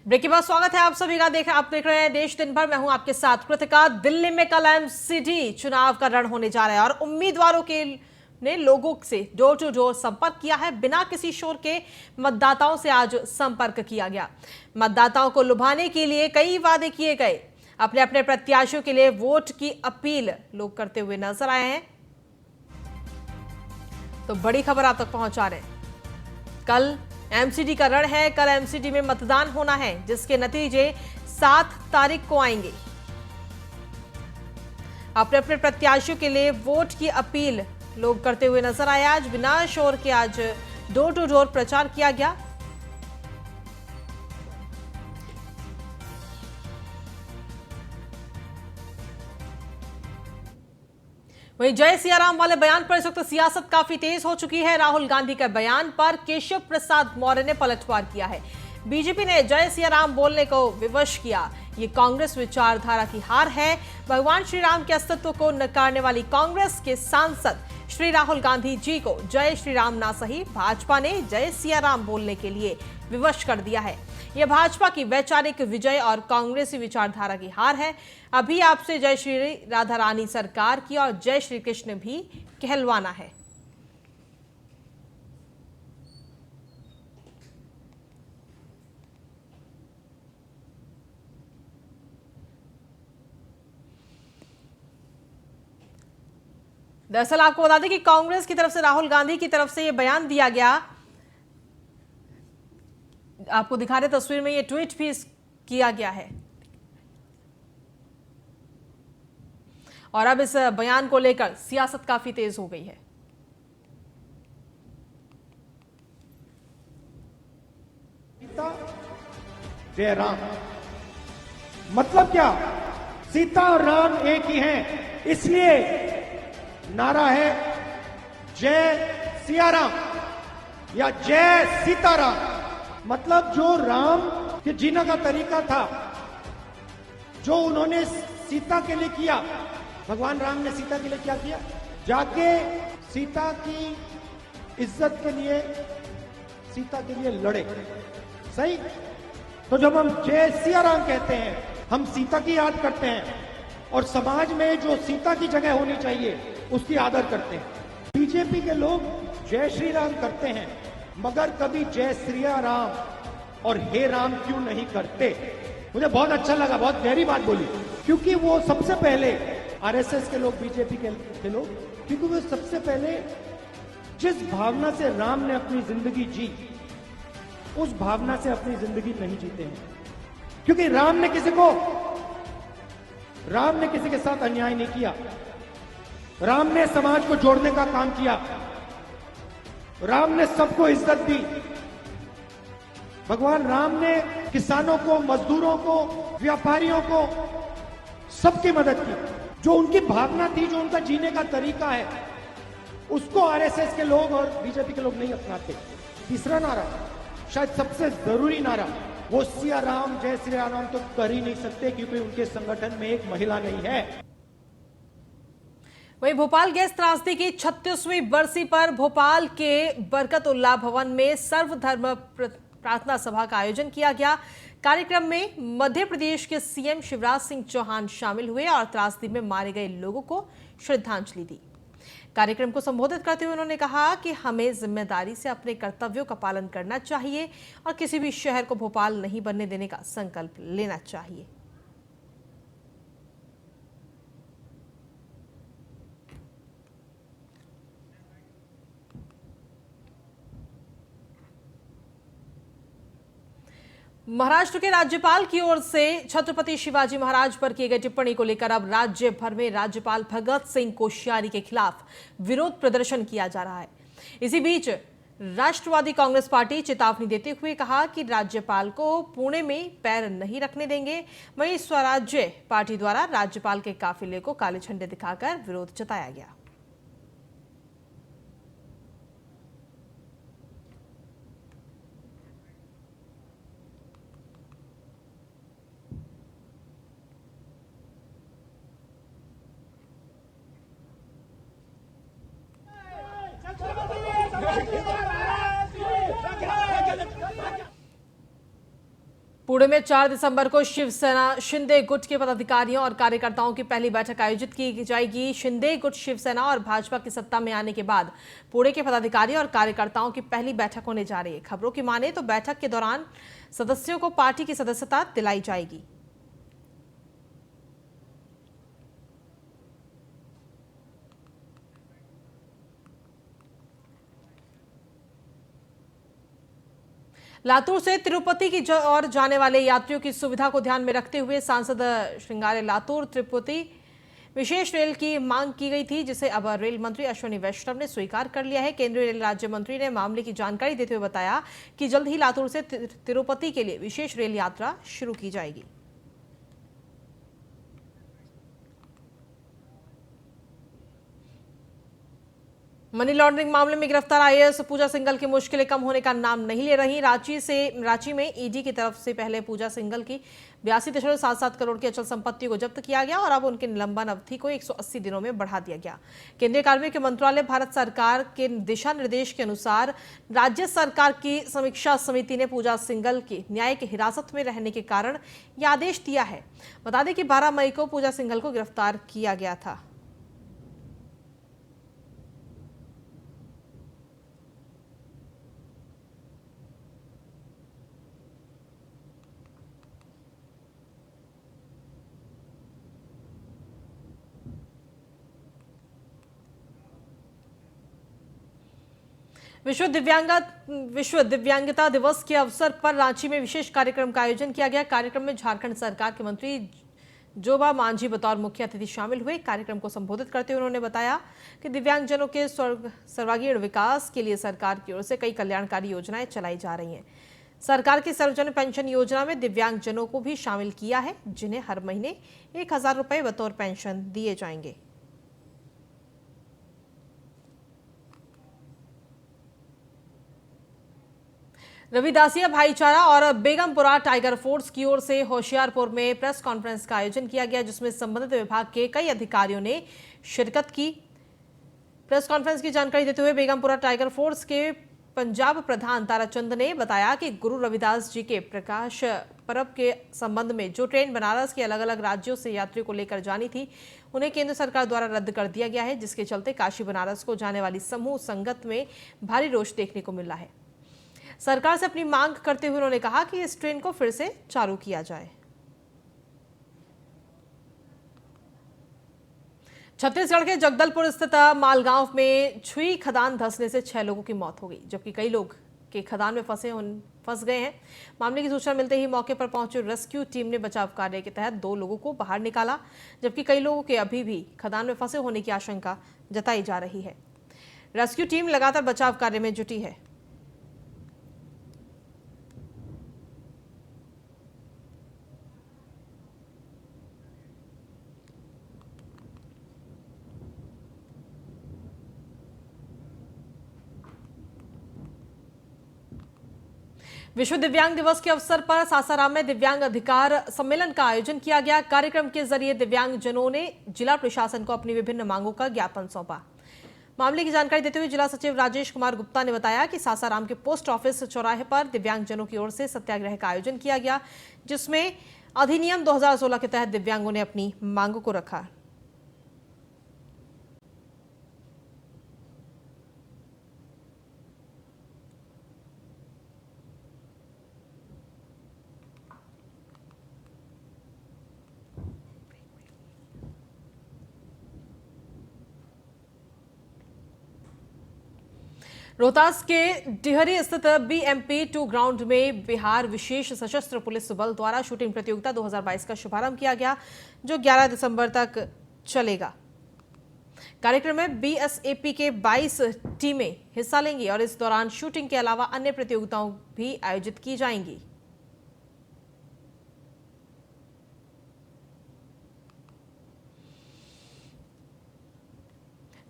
Break के बाद स्वागत है आप सभी का। आप देख रहे हैं देश दिन भर। मैं हूं आपके साथ कृतिका। दिल्ली में कल एमसीडी चुनाव का रण होने जा रहा है और उम्मीदवारों के ने लोगों से डोर टू डोर संपर्क किया है। बिना किसी शोर के मतदाताओं से आज संपर्क किया गया। मतदाताओं को लुभाने के लिए कई वादे किए गए। अपने अपने प्रत्याशियों के लिए वोट की अपील लोग करते हुए नजर आए हैं। तो बड़ी खबर आप तक पहुंचा रहे हैं। कल एमसीडी का रण है। कल एमसीडी में मतदान होना है जिसके नतीजे 7 तारीख को आएंगे। अपने अपने प्रत्याशियों के लिए वोट की अपील लोग करते हुए नजर आए। आज बिना शोर के आज डोर टू डोर प्रचार किया गया। वहीं जय सियाराम वाले बयान पर इस वक्त सियासत काफी तेज हो चुकी है। राहुल गांधी के बयान पर केशव प्रसाद मौर्य ने पलटवार किया है। बीजेपी ने जय सियाराम बोलने को विवश किया। ये कांग्रेस विचारधारा की हार है। भगवान श्री राम के अस्तित्व को नकारने वाली कांग्रेस के सांसद श्री राहुल गांधी जी को जय श्री राम ना सही भाजपा ने जय सियाराम बोलने के लिए विवश कर दिया है। यह भाजपा की वैचारिक विजय और कांग्रेसी विचारधारा की हार है। अभी आपसे जय श्री राधा रानी सरकार की और जय श्री कृष्ण भी कहलवाना है। दरअसल आपको बता दें कि कांग्रेस की तरफ से राहुल गांधी की तरफ से यह बयान दिया गया। आपको दिखा रहे तस्वीर में ये ट्वीट भी किया गया है और अब इस बयान को लेकर सियासत काफी तेज हो गई है। सीता जय राम मतलब क्या? सीता और राम एक ही हैं, इसलिए नारा है जय सिया राम या जय सीताराम। मतलब जो राम के जीने का तरीका था, जो उन्होंने सीता के लिए किया, भगवान राम ने सीता के लिए क्या किया? जाके सीता की इज्जत के लिए, सीता के लिए लड़े। सही? तो जब हम जय सिया राम कहते हैं, हम सीता की याद करते हैं और समाज में जो सीता की जगह होनी चाहिए उसकी आदर करते हैं। बीजेपी के लोग जय श्री राम करते हैं मगर कभी जय श्री राम और हे राम क्यों नहीं करते? मुझे बहुत अच्छा लगा, बहुत गहरी बात बोली, क्योंकि वो सबसे पहले आरएसएस के लोग, बीजेपी के लोग, क्योंकि वो सबसे पहले जिस भावना से राम ने अपनी जिंदगी जी, उस भावना से अपनी जिंदगी नहीं जीते हैं। क्योंकि राम ने किसी के साथ अन्याय नहीं किया। राम ने समाज को जोड़ने का काम किया। राम ने सबको इज्जत दी। भगवान राम ने किसानों को, मजदूरों को, व्यापारियों को, सबकी मदद की। जो उनकी भावना थी, जो उनका जीने का तरीका है, उसको आरएसएस के लोग और बीजेपी के लोग नहीं अपनाते। तीसरा नारा, शायद सबसे जरूरी नारा, वो सिया राम जय श्री राम तो कर ही नहीं सकते क्योंकि उनके संगठन में एक महिला नहीं है। वहीं भोपाल गैस त्रासदी की 36वीं बरसी पर भोपाल के बरकतुल्लाह भवन में सर्वधर्म प्रार्थना सभा का आयोजन किया गया। कार्यक्रम में मध्य प्रदेश के सीएम शिवराज सिंह चौहान शामिल हुए और त्रासदी में मारे गए लोगों को श्रद्धांजलि दी। कार्यक्रम को संबोधित करते हुए उन्होंने कहा कि हमें जिम्मेदारी से अपने कर्तव्यों का पालन करना चाहिए और किसी भी शहर को भोपाल नहीं बनने देने का संकल्प लेना चाहिए। महाराष्ट्र के राज्यपाल की ओर से छत्रपति शिवाजी महाराज पर किए गए टिप्पणी को लेकर अब राज्य भर में राज्यपाल भगत सिंह कोश्यारी के खिलाफ विरोध प्रदर्शन किया जा रहा है। इसी बीच राष्ट्रवादी कांग्रेस पार्टी चेतावनी देते हुए कहा कि राज्यपाल को पुणे में पैर नहीं रखने देंगे। वहीं स्वराज्य पार्टी द्वारा राज्यपाल के काफिले को काले झंडे दिखाकर विरोध जताया गया। पुणे में 4 दिसंबर को शिवसेना शिंदे गुट के पदाधिकारियों और कार्यकर्ताओं की पहली बैठक आयोजित की जाएगी। शिंदे गुट शिवसेना और भाजपा की सत्ता में आने के बाद पुणे के पदाधिकारी और कार्यकर्ताओं की पहली बैठक होने जा रही है। खबरों की माने तो बैठक के दौरान सदस्यों को पार्टी की सदस्यता दिलाई जाएगी। लातूर से तिरुपति की ओर जाने वाले यात्रियों की सुविधा को ध्यान में रखते हुए सांसद श्रृंगारे लातूर तिरुपति विशेष रेल की मांग की गई थी, जिसे अब रेल मंत्री अश्विनी वैष्णव ने स्वीकार कर लिया है। केंद्रीय रेल राज्य मंत्री ने मामले की जानकारी देते हुए बताया कि जल्द ही लातूर से तिरुपति के लिए विशेष रेल यात्रा शुरू की जाएगी। मनी लॉन्ड्रिंग मामले में गिरफ्तार आईएएस पूजा सिंघल की मुश्किलें कम होने का नाम नहीं ले रही। रांची में ईडी की तरफ से पहले पूजा सिंघल की 82.77 करोड़ की अचल संपत्ति को जब्त किया गया और अब उनके निलंबन अवधि को 180 दिनों में बढ़ा दिया गया। केंद्रीय कार्मिक मंत्रालय भारत सरकार के दिशा निर्देश के अनुसार राज्य सरकार की समीक्षा समिति ने पूजा सिंघल की न्यायिक हिरासत में रहने के कारण यह आदेश दिया है। बता दें कि 12 मई को पूजा सिंघल को गिरफ्तार किया गया था। विश्व दिव्यांगता दिवस के अवसर पर रांची में विशेष कार्यक्रम का आयोजन किया गया। कार्यक्रम में झारखंड सरकार के मंत्री जोबा मांझी बतौर मुख्य अतिथि शामिल हुए। कार्यक्रम को संबोधित करते हुए उन्होंने बताया कि दिव्यांगजनों के सर्वांगीण विकास के लिए सरकार की ओर से कई कल्याणकारी योजनाएं चलाई जा रही हैं। सरकार की सर्वजन पेंशन योजना में दिव्यांगजनों को भी शामिल किया है, जिन्हें हर महीने 1000 रुपए बतौर पेंशन दिए जाएंगे। रविदासिया भाईचारा और बेगमपुरा टाइगर फोर्स की ओर से होशियारपुर में प्रेस कॉन्फ्रेंस का आयोजन किया गया, जिसमें संबंधित विभाग के कई अधिकारियों ने शिरकत की। प्रेस कॉन्फ्रेंस की जानकारी देते हुए बेगमपुरा टाइगर फोर्स के पंजाब प्रधान ताराचंद ने बताया कि गुरु रविदास जी के प्रकाश पर्व के संबंध में जो ट्रेन बनारस के अलग अलग राज्यों से यात्रियों को लेकर जानी थी, उन्हें केंद्र सरकार द्वारा रद्द कर दिया गया है, जिसके चलते काशी बनारस को जाने वाली समूह संगत में भारी रोष देखने को मिल रहा है। सरकार से अपनी मांग करते हुए उन्होंने कहा कि इस ट्रेन को फिर से चालू किया जाए। छत्तीसगढ़ के जगदलपुर स्थित मालगांव में छुई खदान धंसने से 6 लोगों की मौत हो गई, जबकि कई लोग के खदान में फंस गए हैं। मामले की सूचना मिलते ही मौके पर पहुंची रेस्क्यू टीम ने बचाव कार्य के तहत 2 लोगों को बाहर निकाला, जबकि कई लोगों के अभी भी खदान में फंसे होने की आशंका जताई जा रही है। रेस्क्यू टीम लगातार बचाव कार्य में जुटी है। विश्व दिव्यांग दिवस के अवसर पर सासाराम में दिव्यांग अधिकार सम्मेलन का आयोजन किया गया। कार्यक्रम के जरिए दिव्यांगजनों ने जिला प्रशासन को अपनी विभिन्न मांगों का ज्ञापन सौंपा। मामले की जानकारी देते हुए जिला सचिव राजेश कुमार गुप्ता ने बताया कि सासाराम के पोस्ट ऑफिस चौराहे पर दिव्यांगजनों की ओर से सत्याग्रह का आयोजन किया गया, जिसमें अधिनियम 2016 के तहत दिव्यांगों ने अपनी मांगों को रखा। रोहतास के डिहरी स्थित BMP-2 ग्राउंड में बिहार विशेष सशस्त्र पुलिस बल द्वारा शूटिंग प्रतियोगिता 2022 का शुभारंभ किया गया, जो 11 दिसंबर तक चलेगा। कार्यक्रम में BSAP के 22 टीमें हिस्सा लेंगी और इस दौरान शूटिंग के अलावा अन्य प्रतियोगिताएं भी आयोजित की जाएंगी।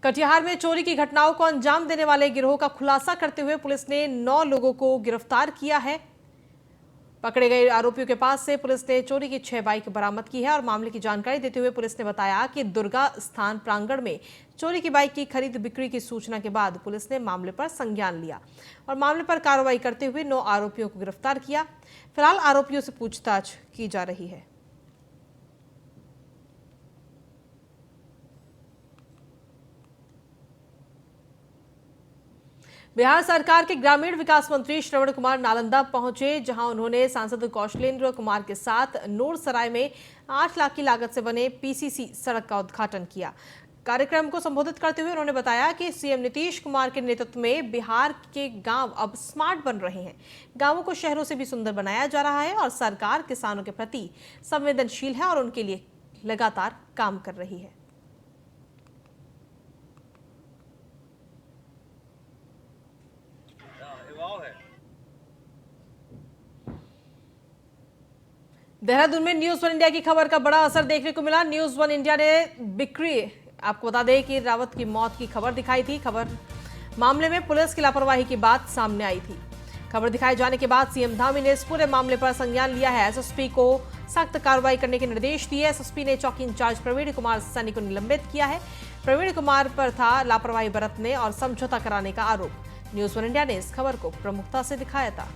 कटिहार में चोरी की घटनाओं को अंजाम देने वाले गिरोह का खुलासा करते हुए पुलिस ने 9 लोगों को गिरफ्तार किया है। पकड़े गए आरोपियों के पास से पुलिस ने चोरी की 6 बाइक बरामद की है और मामले की जानकारी देते हुए पुलिस ने बताया कि दुर्गा स्थान प्रांगण में चोरी की बाइक की खरीद बिक्री की सूचना के बाद पुलिस ने मामले पर संज्ञान लिया और मामले पर कार्रवाई करते हुए 9 आरोपियों को गिरफ्तार किया। फिलहाल आरोपियों से पूछताछ की जा रही है। बिहार सरकार के ग्रामीण विकास मंत्री श्रवण कुमार नालंदा पहुंचे, जहां उन्होंने सांसद कौशलेंद्र कुमार के साथ नूरसराय में 8 लाख की लागत से बने पीसीसी सड़क का उद्घाटन किया। कार्यक्रम को संबोधित करते हुए उन्होंने बताया कि सीएम नीतीश कुमार के नेतृत्व में बिहार के गांव अब स्मार्ट बन रहे हैं। गांवों को शहरों से भी सुंदर बनाया जा रहा है और सरकार किसानों के प्रति संवेदनशील है और उनके लिए लगातार काम कर रही है। देहरादून में न्यूज वन इंडिया की खबर का बड़ा असर देखने को मिला। न्यूज वन इंडिया ने बिक्री, आपको बता दें कि रावत की मौत की खबर दिखाई थी। खबर मामले में पुलिस की लापरवाही की बात सामने आई थी। खबर दिखाए जाने के बाद सीएम धामी ने इस पूरे मामले पर संज्ञान लिया है। एसएसपी को सख्त कार्रवाई करने के निर्देश दिए। एसएसपी ने चौकी इंचार्ज प्रवीण कुमार सैनी को निलंबित किया है। प्रवीण कुमार पर था लापरवाही बरतने और समझौता कराने का आरोप। न्यूज वन इंडिया ने इस खबर को प्रमुखता से दिखाया था।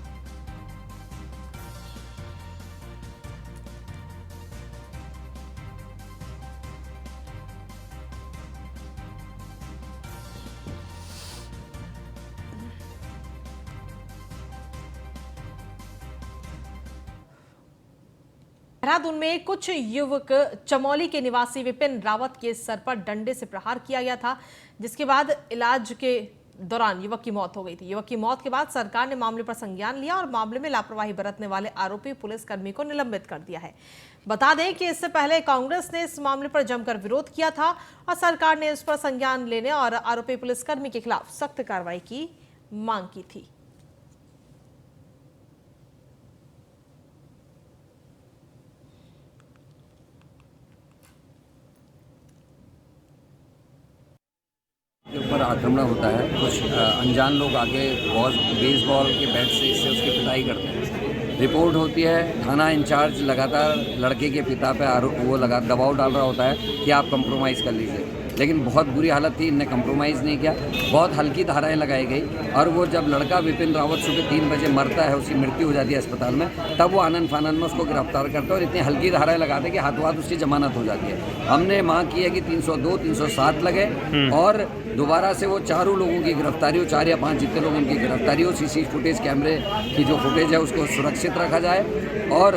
देहरादून में कुछ युवक चमोली के निवासी विपिन रावत के सर पर डंडे से प्रहार किया गया था, जिसके बाद इलाज के दौरान युवक की मौत हो गई थी। युवक की मौत के बाद सरकार ने मामले पर संज्ञान लिया और मामले में लापरवाही बरतने वाले आरोपी पुलिसकर्मी को निलंबित कर दिया है। बता दें कि इससे पहले कांग्रेस ने इस मामले पर जमकर विरोध किया था और सरकार ने इस पर संज्ञान लेने और आरोपी पुलिसकर्मी के खिलाफ सख्त कार्रवाई की मांग की थी। के ऊपर आक्रमण होता है। कुछ अनजान लोग आके बेसबॉल के बैट से इससे उसकी पिटाई करते हैं। रिपोर्ट होती है, थाना इंचार्ज लगातार लड़के के पिता पे दबाव डाल रहा होता है कि आप कंप्रोमाइज़ कर लीजिए, लेकिन बहुत बुरी हालत थी, इनने कंप्रोमाइज़ नहीं किया। बहुत हल्की धाराएं लगाई गई और वो जब लड़का विपिन रावत सुबह 3 बजे मरता है, उसकी मृत्यु हो जाती है अस्पताल में, तब वो आनंद फानंद में उसको गिरफ्तार करते हैं और इतनी हल्की धाराएं लगाते हैं कि हाथों हाथ उसकी जमानत हो जाती है। हमने मांग की है कि 302, 307 लगे और दोबारा से वो चारों लोगों की गिरफ्तारी हो, 4 या 5 जितने लोग उनकी गिरफ्तारी हो। सीसी फुटेज, कैमरे की जो फुटेज है उसको सुरक्षित रखा जाए और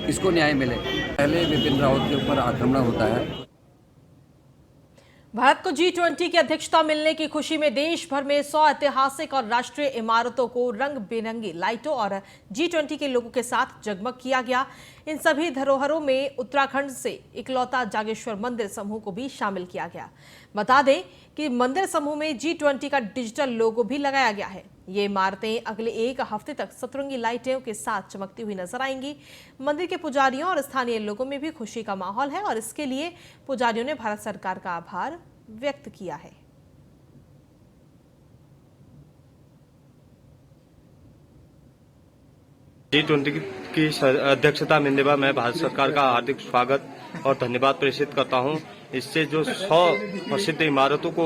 इसको न्याय मिले। पहले विपिन रावत के ऊपर आक्रमण होता है। भारत को G20 की अध्यक्षता मिलने की खुशी में देश भर में 100 ऐतिहासिक और राष्ट्रीय इमारतों को रंग बिरंगी लाइटों और G20 के लोगों के साथ जगमग किया गया। इन सभी धरोहरों में उत्तराखंड से इकलौता जागेश्वर मंदिर समूह को भी शामिल किया गया। बता दें कि मंदिर समूह में G20 का डिजिटल लोगो भी लगाया गया है। ये इमारतें अगले 1 हफ्ते तक सतरंगी लाइटों के साथ चमकती हुई नजर आएंगी। मंदिर के पुजारियों और स्थानीय लोगों में भी खुशी का माहौल है और इसके लिए पुजारियों ने भारत सरकार का आभार व्यक्त किया है। G20 की अध्यक्षता मिलने पर मैं भारत सरकार का हार्दिक स्वागत और धन्यवाद प्रेषित करता हूं। इससे जो 100 प्रसिद्ध इमारतों को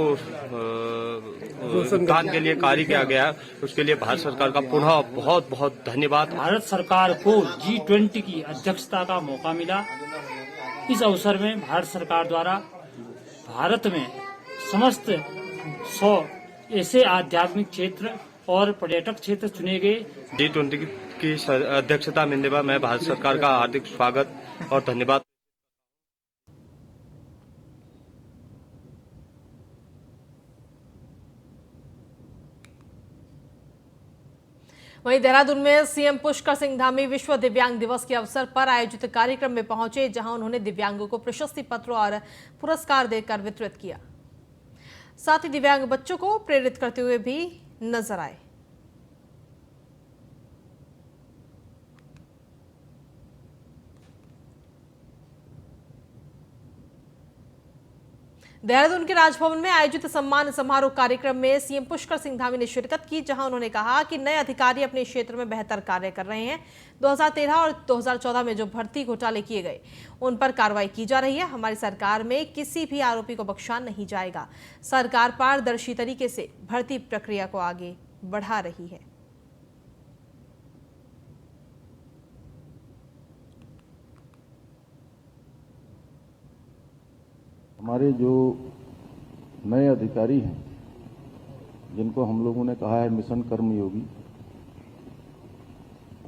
दान के लिए कार्य किया गया है, उसके लिए भारत सरकार का पुनः बहुत बहुत धन्यवाद। भारत सरकार को G20 की अध्यक्षता का मौका मिला। इस अवसर में भारत सरकार द्वारा भारत में समस्त 100 ऐसे आध्यात्मिक क्षेत्र और पर्यटक क्षेत्र चुने गए। G20 की अध्यक्षता मिलने पर मैं भारत सरकार का हार्दिक स्वागत और धन्यवाद। वहीं देहरादून में सीएम पुष्कर सिंह धामी विश्व दिव्यांग दिवस के अवसर पर आयोजित कार्यक्रम में पहुंचे, जहां उन्होंने दिव्यांगों को प्रशस्ति पत्र और पुरस्कार देकर वितरित किया। साथ ही दिव्यांग बच्चों को प्रेरित करते हुए भी नजर आए। देहरादून के राजभवन में आयोजित सम्मान समारोह कार्यक्रम में सीएम पुष्कर सिंह धामी ने शिरकत की, जहां उन्होंने कहा कि नए अधिकारी अपने क्षेत्र में बेहतर कार्य कर रहे हैं। 2013 और 2014 में जो भर्ती घोटाले किए गए उन पर कार्रवाई की जा रही है। हमारी सरकार में किसी भी आरोपी को बख्शा नहीं जाएगा। सरकार पारदर्शी तरीके से भर्ती प्रक्रिया को आगे बढ़ा रही है। हमारे जो नए अधिकारी हैं, जिनको हम लोगों ने कहा है मिशन कर्मयोगी,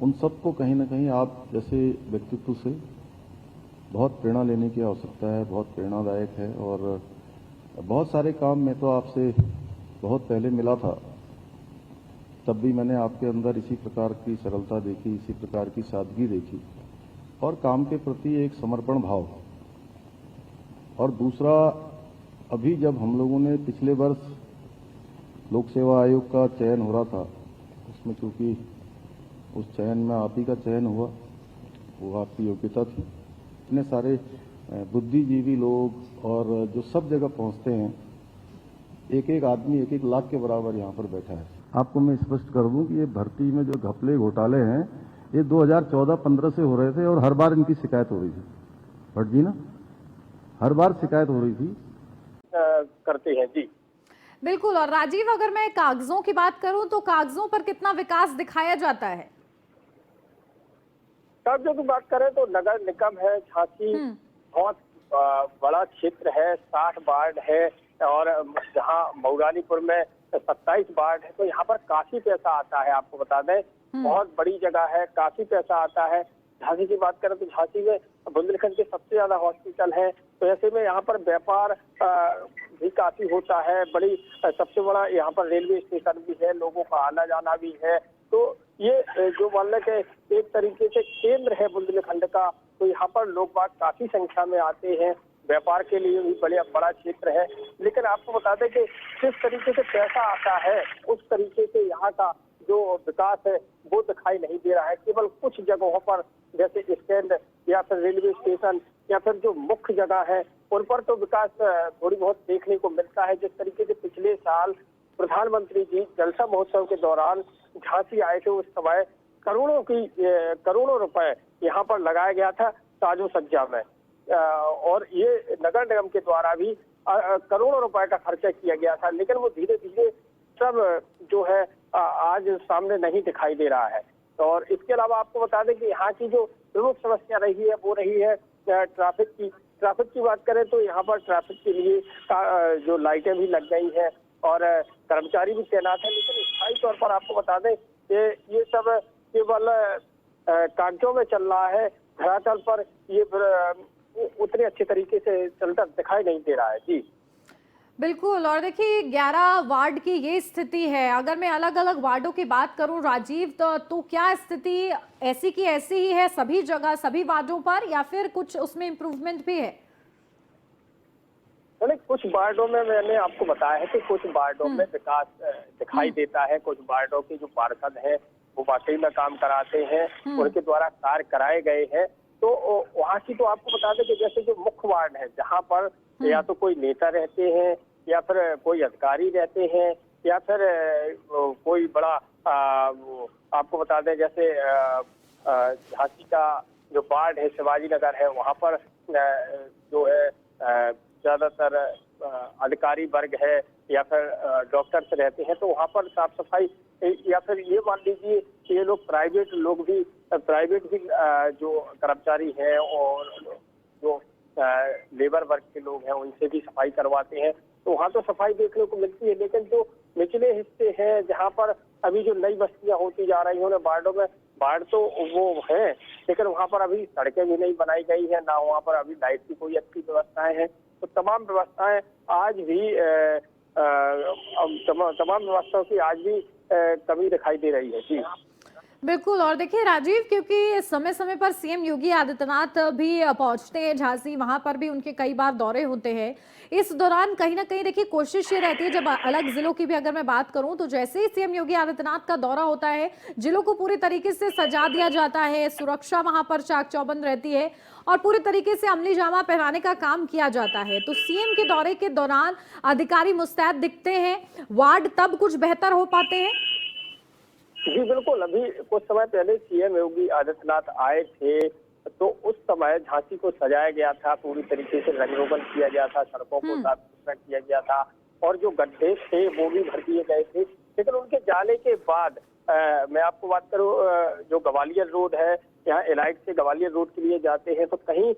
उन सबको कहीं ना कहीं आप जैसे व्यक्तित्व से बहुत प्रेरणा लेने की आवश्यकता है। बहुत प्रेरणादायक है और बहुत सारे काम मैं तो आपसे बहुत पहले मिला था, तब भी मैंने आपके अंदर इसी प्रकार की सरलता देखी, इसी प्रकार की सादगी देखी और काम के प्रति एक समर्पण भाव। और दूसरा, अभी जब हम लोगों ने पिछले वर्ष लोक सेवा आयोग का चयन हो रहा था, उसमें चूंकि उस चयन में आप ही का चयन हुआ, वो आपकी योग्यता थी। इतने सारे बुद्धिजीवी लोग और जो सब जगह पहुंचते हैं, एक एक आदमी 1-1 लाख के बराबर यहाँ पर बैठा है। आपको मैं स्पष्ट कर दूं कि ये भर्ती में जो घपले घोटाले हैं, ये 2014-15 से हो रहे थे और हर बार इनकी शिकायत हो रही थी। भट्ट जी ना, हर बार शिकायत हो रही थी। करते हैं जी बिल्कुल। और राजीव, अगर मैं कागजों की बात करूं तो कागजों पर कितना विकास दिखाया जाता है? कागजों की बात करें तो नगर निगम है झांसी, बहुत बड़ा क्षेत्र है, 60 वार्ड है और जहां मऊरानीपुर में 27 वार्ड है, तो यहाँ पर काफी पैसा आता है। आपको बता दें, बहुत बड़ी जगह है, काफी पैसा आता है। झांसी की बात करें तो झांसी में बुंदेलखंड के सबसे ज्यादा हॉस्पिटल है, तो ऐसे में यहाँ पर व्यापार भी काफी होता है। बड़ी सबसे बड़ा यहाँ पर रेलवे स्टेशन भी है, लोगों का आना जाना भी है। तो ये जो मान लें कि एक तरीके से केंद्र है बुंदेलखंड का, तो यहाँ पर लोग बाग काफी संख्या में आते हैं। व्यापार के लिए भी बड़ा क्षेत्र है। लेकिन आपको बता दें कि जिस तरीके से पैसा आता है, उस तरीके से यहाँ का जो विकास है वो दिखाई नहीं दे रहा है। केवल कुछ जगहों पर, जैसे स्टैंड या फिर रेलवे स्टेशन या फिर जो मुख्य जगह है, उन पर तो विकास थोड़ी बहुत देखने को मिलता है। जिस तरीके से पिछले साल प्रधानमंत्री जी जलसा महोत्सव के दौरान झांसी आए थे, उस समय करोड़ों रुपए यहाँ पर लगाया गया था साजो सज्जा में, और ये नगर निगम के द्वारा भी करोड़ों रुपए का खर्चा किया गया था। लेकिन वो धीरे धीरे सब जो है आज सामने नहीं दिखाई दे रहा है। और इसके अलावा आपको बता दें कि यहाँ की जो प्रमुख समस्या रही है वो रही है ट्रैफिक की बात करें तो यहाँ पर ट्रैफिक के लिए जो लाइटें भी लग गई हैं और कर्मचारी भी तैनात है। लेकिन स्थायी तौर पर आपको बता दें कि ये सब केवल कागजों में चल रहा है, धरातल पर ये उतने अच्छे तरीके से चलता दिखाई नहीं दे रहा है। जी बिल्कुल। और देखिए 11 वार्ड की ये स्थिति है। अगर मैं अलग अलग वार्डों की बात करूं राजीव, तो क्या स्थिति ऐसी की ऐसी ही है सभी जगह, सभी वार्डों पर, या फिर कुछ उसमें इम्प्रूवमेंट भी है? कुछ वार्डों में मैंने आपको बताया है कि कुछ वार्डों में विकास दिखाई देता है। कुछ वार्डों के जो पार्षद हैं वो वाकई में काम कराते हैं, उनके द्वारा कार्य कराए गए हैं। तो वहाँ की तो आपको बता दें कि जैसे जो मुख्य वार्ड है, जहाँ पर या तो कोई नेता रहते हैं या फिर कोई अधिकारी रहते हैं या फिर कोई बड़ा आपको बता दें जैसे झांसी का जो वार्ड है शिवाजी नगर है, वहाँ पर जो है ज्यादातर अधिकारी वर्ग है या फिर डॉक्टर्स रहते हैं, तो वहाँ पर साफ सफाई या फिर ये मान लीजिए कि ये लोग प्राइवेट भी जो कर्मचारी हैं और जो लेबर वर्ग के लोग हैं उनसे भी सफाई करवाते हैं। तो वहाँ तो सफाई देखने को मिलती है। लेकिन जो निचले हिस्से हैं जहाँ पर अभी जो नई बस्तियां होती जा रही हैं वार्डों में, वार्ड तो वो है लेकिन वहाँ पर अभी सड़कें भी नहीं बनाई गई है, ना वहाँ पर अभी लाइट की कोई अच्छी व्यवस्थाएं हैं। तो तमाम व्यवस्थाएं आज भी तमाम व्यवस्थाओं की आज भी कमी दिखाई दे रही है। जी बिल्कुल। और देखिए राजीव, क्योंकि समय समय पर सीएम योगी आदित्यनाथ भी पहुंचते हैं झांसी, वहां पर भी उनके कई बार दौरे होते हैं। इस दौरान कहीं ना कहीं देखिए कोशिश ये रहती है, जब अलग जिलों की भी अगर मैं बात करूं तो जैसे ही सीएम योगी आदित्यनाथ का दौरा होता है, जिलों को पूरी तरीके से सजा दिया जाता है, सुरक्षा वहां पर चाक चौबंद रहती है और पूरी तरीके से अमली जामा पहनाने का काम किया जाता है। तो सीएम के दौरे के दौरान अधिकारी मुस्तैद दिखते हैं, वार्ड तब कुछ बेहतर हो पाते हैं। जी बिल्कुल। अभी कुछ समय पहले सीएम योगी आदित्यनाथ आए थे तो उस समय झांसी को सजाया गया था, पूरी तरीके से रंग रोगन किया गया था, सड़कों को साफ सुथरा किया गया था और जो गड्ढे थे वो भी भर दिए गए थे। लेकिन उनके जाने के बाद मैं आपको बात करूं, जो ग्वालियर रोड है, यहाँ एलाइट से ग्वालियर रोड के लिए जाते हैं तो कहीं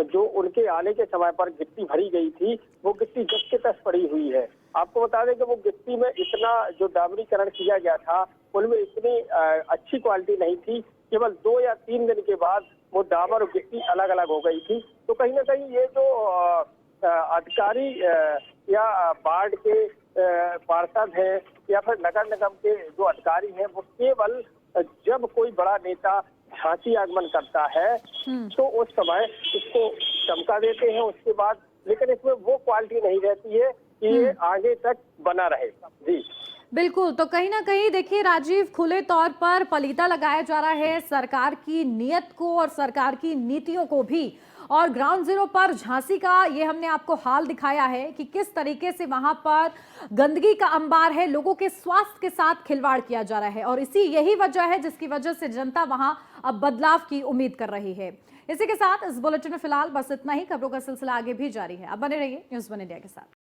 जो उनके आने के समय पर गिट्टी भरी गई थी वो गिट्टी जस के तस पड़ी हुई है। आपको बता दें कि वो गिट्टी में इतना जो डामरीकरण किया गया था उनमें इतनी अच्छी क्वालिटी नहीं थी। केवल 2 या 3 दिन के बाद वो डामर और गिट्टी अलग अलग हो गई थी। तो कहीं ना कहीं ये जो अधिकारी या वार्ड के पार्षद हैं या फिर नगर निगम के जो अधिकारी हैं वो केवल जब कोई बड़ा नेता झांसी आगमन करता है तो उस समय इसको चमका देते हैं उसके बाद, लेकिन इसमें वो क्वालिटी नहीं रहती है कि ये आगे तक बना रहे। जी बिल्कुल। तो कहीं ना कहीं देखिए राजीव, खुले तौर पर पलीता लगाया जा रहा है सरकार की नीयत को और सरकार की नीतियों को भी, और ग्राउंड जीरो पर झांसी का ये हमने आपको हाल दिखाया है कि किस तरीके से वहां पर गंदगी का अंबार है, लोगों के स्वास्थ्य के साथ खिलवाड़ किया जा रहा है और यही वजह है जिसकी वजह से जनता वहां अब बदलाव की उम्मीद कर रही है। इसी के साथ इस बुलेटिन में फिलहाल बस इतना ही। खबरों का सिलसिला आगे भी जारी है, अब बने रहिए न्यूज़ 1 इंडिया के साथ।